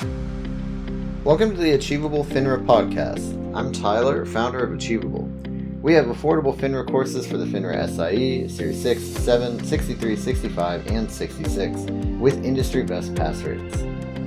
Welcome to the Achievable FINRA podcast. I'm Tyler, founder of Achievable. We have affordable FINRA courses for the FINRA SIE, Series 6, 7, 63, 65, and 66, with industry best pass rates.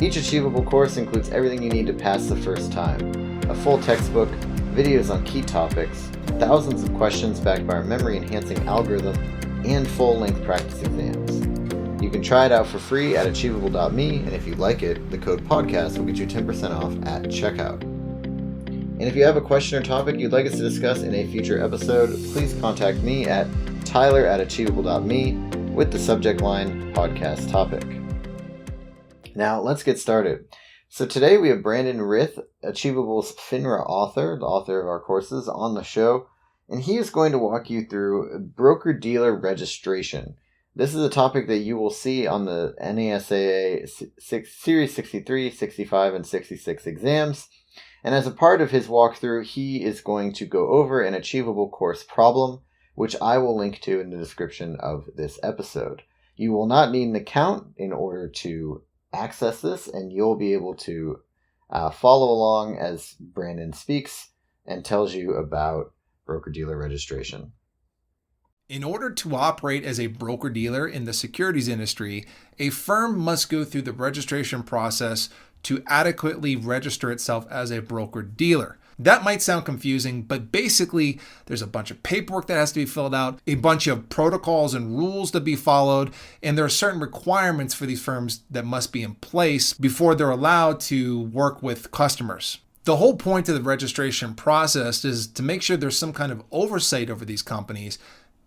Each Achievable course includes everything you need to pass the first time: a full textbook, videos on key topics, thousands of questions backed by our memory-enhancing algorithm, and full-length practice exams. You can try it out for free at achievable.me, and if you like it, the code podcast will get you 10% off at checkout. And if you have a question or topic you'd like us to discuss in a future episode, please contact me at tyler@achievable.me with the subject line podcast topic. Now let's get started. So today we have Brandon Rith, Achievable's FINRA author, the author of our courses, on the show, and he is going to walk you through broker-dealer registration. This is a topic that you will see on the NASAA Series 63, 65, and 66 exams. And as a part of his walkthrough, he is going to go over an Achievable course problem, which I will link to in the description of this episode. You will not need an account in order to access this, and you'll be able to follow along as Brandon speaks and tells you about broker-dealer registration. In order to operate as a broker-dealer in the securities industry, a firm must go through the registration process to adequately register itself as a broker-dealer. That might sound confusing, but basically there's a bunch of paperwork that has to be filled out, a bunch of protocols and rules to be followed, and there are certain requirements for these firms that must be in place before they're allowed to work with customers. The whole point of the registration process is to make sure there's some kind of oversight over these companies,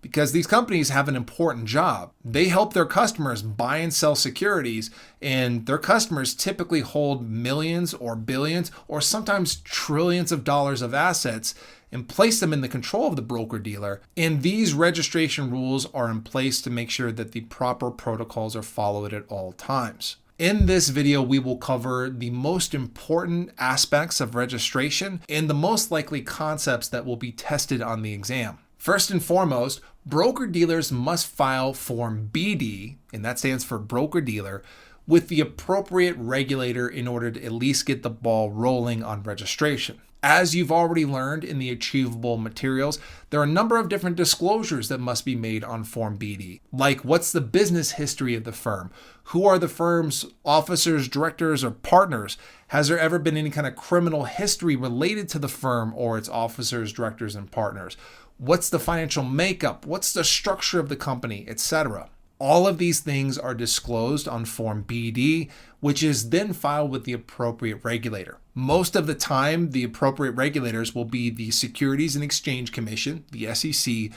because these companies have an important job. They help their customers buy and sell securities, and their customers typically hold millions or billions or sometimes trillions of dollars of assets and place them in the control of the broker-dealer. And these registration rules are in place to make sure that the proper protocols are followed at all times. In this video, we will cover the most important aspects of registration and the most likely concepts that will be tested on the exam. First and foremost, broker-dealers must file Form BD, and that stands for broker-dealer, with the appropriate regulator in order to at least get the ball rolling on registration. As you've already learned in the Achievable materials, there are a number of different disclosures that must be made on Form BD, like what's the business history of the firm? Who are the firm's officers, directors, or partners? Has there ever been any kind of criminal history related to the firm or its officers, directors, and partners? What's the financial makeup? What's the structure of the company, etc.? All of these things are disclosed on Form BD, which is then filed with the appropriate regulator. Most of the time, the appropriate regulators will be the Securities and Exchange Commission, the SEC,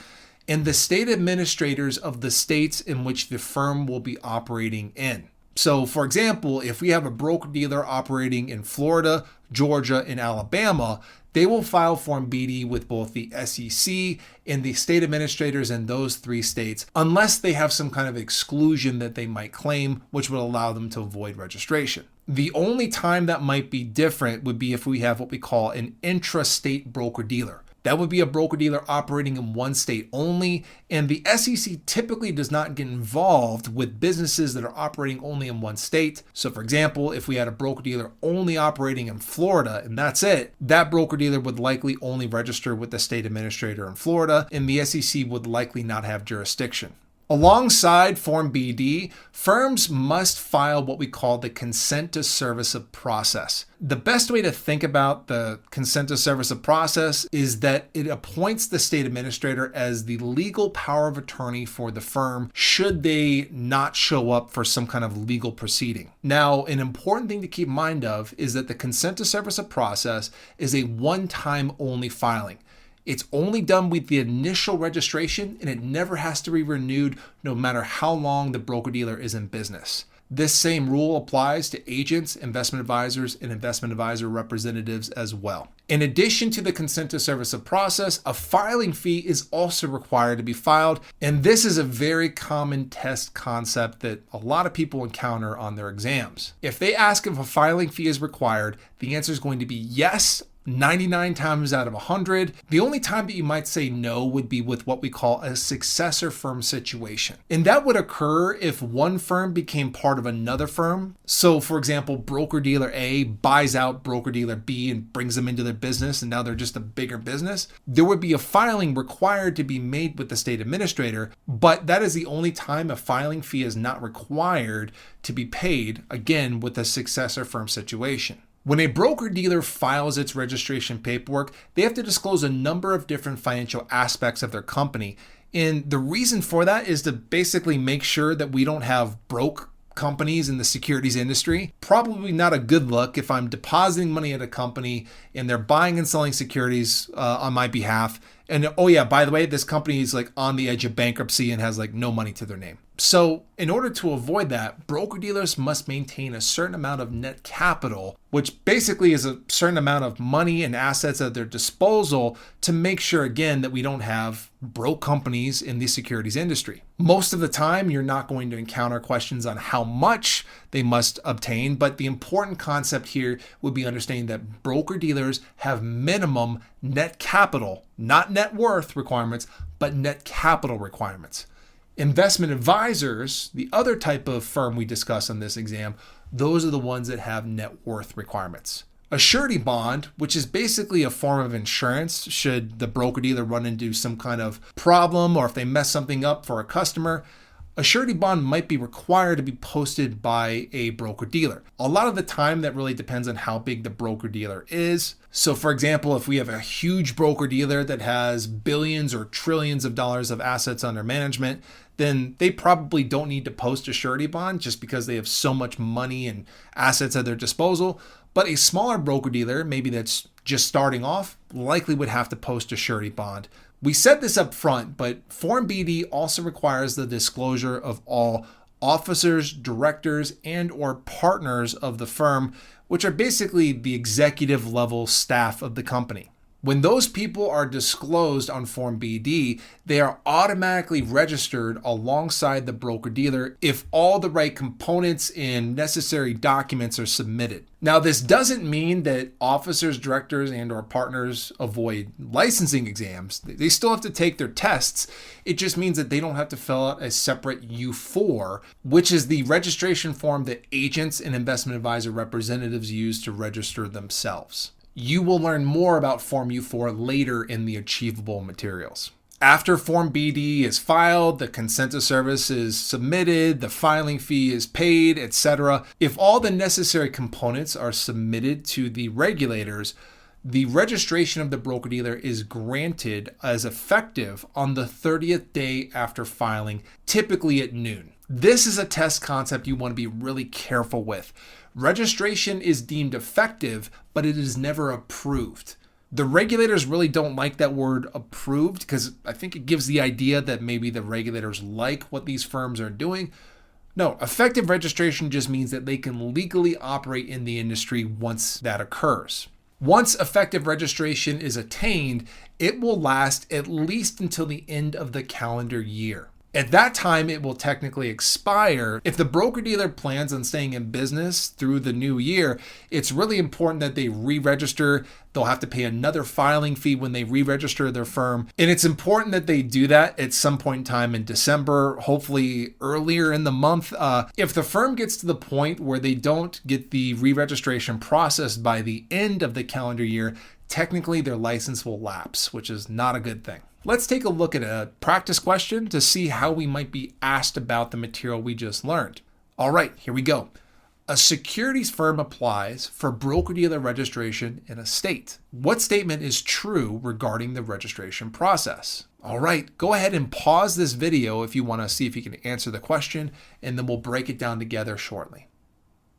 and the state administrators of the states in which the firm will be operating in. So, for example, if we have a broker-dealer operating in Florida, Georgia, and Alabama, they will file Form BD with both the SEC and the state administrators in those three states, unless they have some kind of exclusion that they might claim, which would allow them to avoid registration. The only time that might be different would be if we have what we call an intrastate broker-dealer. That would be a broker-dealer operating in one state only, and the SEC typically does not get involved with businesses that are operating only in one state. So for example, if we had a broker-dealer only operating in Florida and that's it, that broker-dealer would likely only register with the state administrator in Florida, and the SEC would likely not have jurisdiction. Alongside Form BD, firms must file what we call the consent to service of process. The best way to think about the consent to service of process is that it appoints the state administrator as the legal power of attorney for the firm should they not show up for some kind of legal proceeding. Now, an important thing to keep in mind of is that the consent to service of process is a one-time only filing. It's only done with the initial registration, and it never has to be renewed no matter how long the broker-dealer is in business. This same rule applies to agents, investment advisors, and investment advisor representatives as well. In addition to the consent to service of process, a filing fee is also required to be filed, and this is a very common test concept that a lot of people encounter on their exams. If they ask if a filing fee is required, the answer is going to be yes, 99 times out of 100. The only time that you might say no would be with what we call a successor firm situation. And that would occur if one firm became part of another firm. So for example, broker-dealer A buys out broker-dealer B and brings them into their business, and now they're just a bigger business. There would be a filing required to be made with the state administrator, but that is the only time a filing fee is not required to be paid, again, with a successor firm situation. When a broker-dealer files its registration paperwork, they have to disclose a number of different financial aspects of their company. And the reason for that is to basically make sure that we don't have broke companies in the securities industry. Probably not a good look if I'm depositing money at a company and they're buying and selling securities on my behalf. And oh yeah, by the way, this company is like on the edge of bankruptcy and has like no money to their name. So in order to avoid that, broker-dealers must maintain a certain amount of net capital, which basically is a certain amount of money and assets at their disposal to make sure, again, that we don't have broke companies in the securities industry. Most of the time, you're not going to encounter questions on how much they must obtain, but the important concept here would be understanding that broker-dealers have minimum net capital, not net worth requirements, but net capital requirements. Investment advisors, the other type of firm we discuss on this exam, those are the ones that have net worth requirements. A surety bond, which is basically a form of insurance should the broker-dealer run into some kind of problem or if they mess something up for a customer, a surety bond might be required to be posted by a broker-dealer. A lot of the time that really depends on how big the broker-dealer is. So for example, if we have a huge broker-dealer that has billions or trillions of dollars of assets under management, then they probably don't need to post a surety bond just because they have so much money and assets at their disposal. But a smaller broker-dealer, maybe that's just starting off, likely would have to post a surety bond. We said this up front, but Form BD also requires the disclosure of all officers, directors, and or partners of the firm, which are basically the executive level staff of the company. When those people are disclosed on Form BD, they are automatically registered alongside the broker-dealer if all the right components and necessary documents are submitted. Now, this doesn't mean that officers, directors, and or partners avoid licensing exams. They still have to take their tests. It just means that they don't have to fill out a separate U4, which is the registration form that agents and investment advisor representatives use to register themselves. You will learn more about Form U4 later in the Achievable materials. After Form BD is filed, the consent of service is submitted, the filing fee is paid, etc. If all the necessary components are submitted to the regulators, the registration of the broker-dealer is granted as effective on the 30th day after filing, typically at noon. This is a test concept you want to be really careful with. Registration is deemed effective, but it is never approved. The regulators really don't like that word approved because I think it gives the idea that maybe the regulators like what these firms are doing. No, effective registration just means that they can legally operate in the industry once that occurs. Once effective registration is attained, it will last at least until the end of the calendar year. At that time, it will technically expire. If the broker-dealer plans on staying in business through the new year, it's really important that they re-register. They'll have to pay another filing fee when they re-register their firm. And it's important that they do that at some point in time in December, hopefully earlier in the month. If the firm gets to the point where they don't get the re-registration processed by the end of the calendar year, technically their license will lapse, which is not a good thing. Let's take a look at a practice question to see how we might be asked about the material we just learned. All right, here we go. A securities firm applies for broker-dealer registration in a state. What statement is true regarding the registration process? All right, go ahead and pause this video if you want to see if you can answer the question, and then we'll break it down together shortly.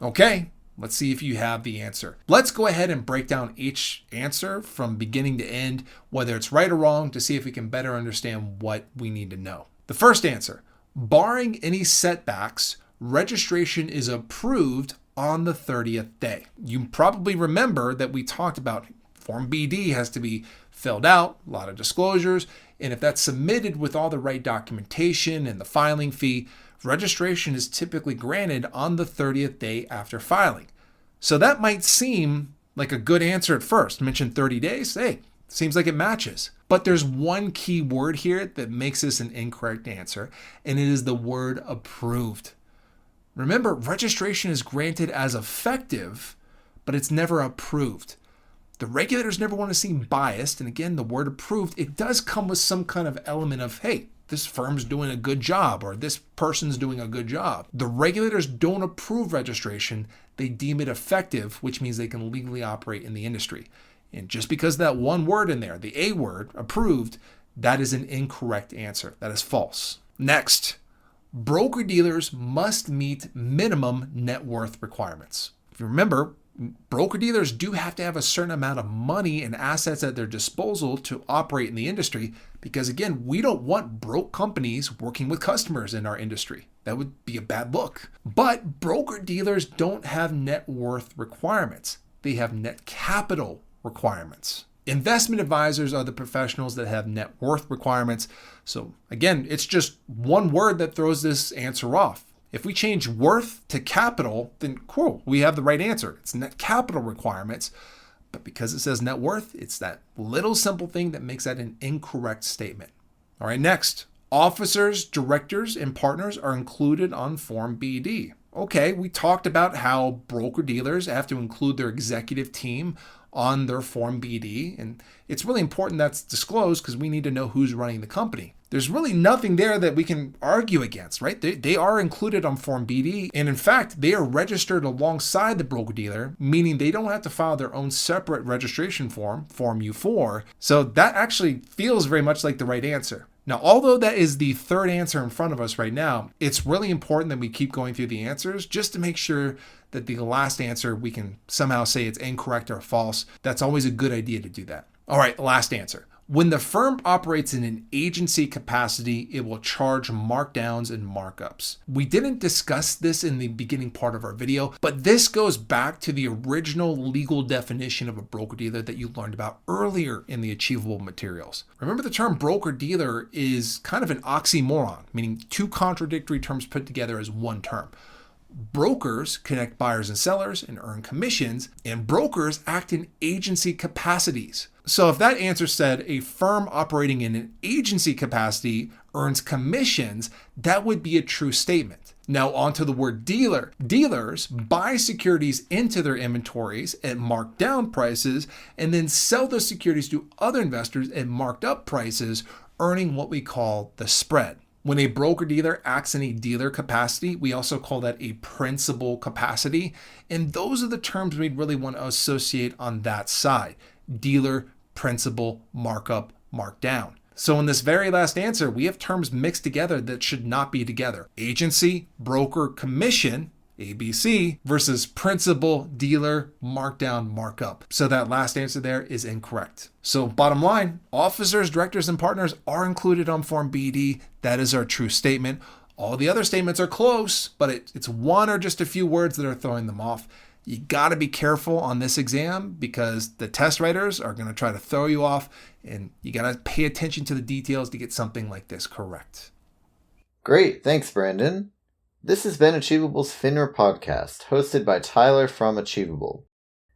Okay. Let's see if you have the answer. Let's go ahead and break down each answer from beginning to end, whether it's right or wrong, to see if we can better understand what we need to know. The first answer, barring any setbacks, registration is approved on the 30th day. You probably remember that we talked about Form BD has to be filled out, a lot of disclosures, and if that's submitted with all the right documentation and the filing fee, registration is typically granted on the 30th day after filing. So that might seem like a good answer at first. Mentioned 30 days. Hey, seems like it matches. But there's one key word here that makes this an incorrect answer, and it is the word approved. Remember, registration is granted as effective, but it's never approved. The regulators never want to seem biased, and again, the word approved, it does come with some kind of element of, hey, this firm's doing a good job, or this person's doing a good job. The regulators don't approve registration, they deem it effective, which means they can legally operate in the industry. And just because that one word in there, the A word, approved, that is an incorrect answer. That is false. Next, broker-dealers must meet minimum net worth requirements. If you remember, broker-dealers do have to have a certain amount of money and assets at their disposal to operate in the industry because, again, we don't want broke companies working with customers in our industry. That would be a bad look. But broker-dealers don't have net worth requirements. They have net capital requirements. Investment advisors are the professionals that have net worth requirements. So, again, it's just one word that throws this answer off. If we change worth to capital, then cool, we have the right answer. It's net capital requirements. But because it says net worth, it's that little simple thing that makes that an incorrect statement. All right, next. Officers, directors, and partners are included on Form BD. Okay, we talked about how broker-dealers have to include their executive team on their Form BD, and it's really important that's disclosed because we need to know who's running the company. There's really nothing there that we can argue against, right? They are included on Form BD, and in fact, they are registered alongside the broker-dealer, meaning they don't have to file their own separate registration form, Form U4, so that actually feels very much like the right answer. Now, although that is the third answer in front of us right now, it's really important that we keep going through the answers just to make sure that the last answer, we can somehow say it's incorrect or false. That's always a good idea to do that. All right, last answer. When the firm operates in an agency capacity, it will charge markdowns and markups. We didn't discuss this in the beginning part of our video, but this goes back to the original legal definition of a broker-dealer that you learned about earlier in the Achievable materials. Remember, the term broker-dealer is kind of an oxymoron, meaning two contradictory terms put together as one term. Brokers connect buyers and sellers and earn commissions, and brokers act in agency capacities. So if that answer said a firm operating in an agency capacity earns commissions, that would be a true statement. Now onto the word dealer. Dealers buy securities into their inventories at marked down prices and then sell those securities to other investors at marked up prices, earning what we call the spread. When a broker-dealer acts in a dealer capacity, we also call that a principal capacity. And those are the terms we'd really want to associate on that side. Dealer, principal, markup, markdown. So in this very last answer, we have terms mixed together that should not be together. Agency, broker, commission, ABC, versus principal, dealer, markdown, markup. So that last answer there is incorrect. So bottom line, officers, directors, and partners are included on Form BD. That is our true statement. All the other statements are close, but it's one or just a few words that are throwing them off. You got to be careful on this exam because the test writers are going to try to throw you off, and you got to pay attention to the details to get something like this correct. Great. Thanks, Brandon. This has been Achievable's FINRA podcast, hosted by Tyler from Achievable.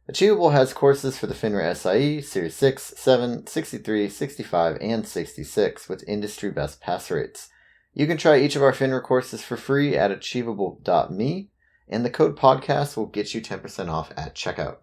Achievable has courses for the FINRA SIE, Series 6, 7, 63, 65, and 66 with industry best pass rates. You can try each of our FINRA courses for free at achievable.me, and the code podcast will get you 10% off at checkout.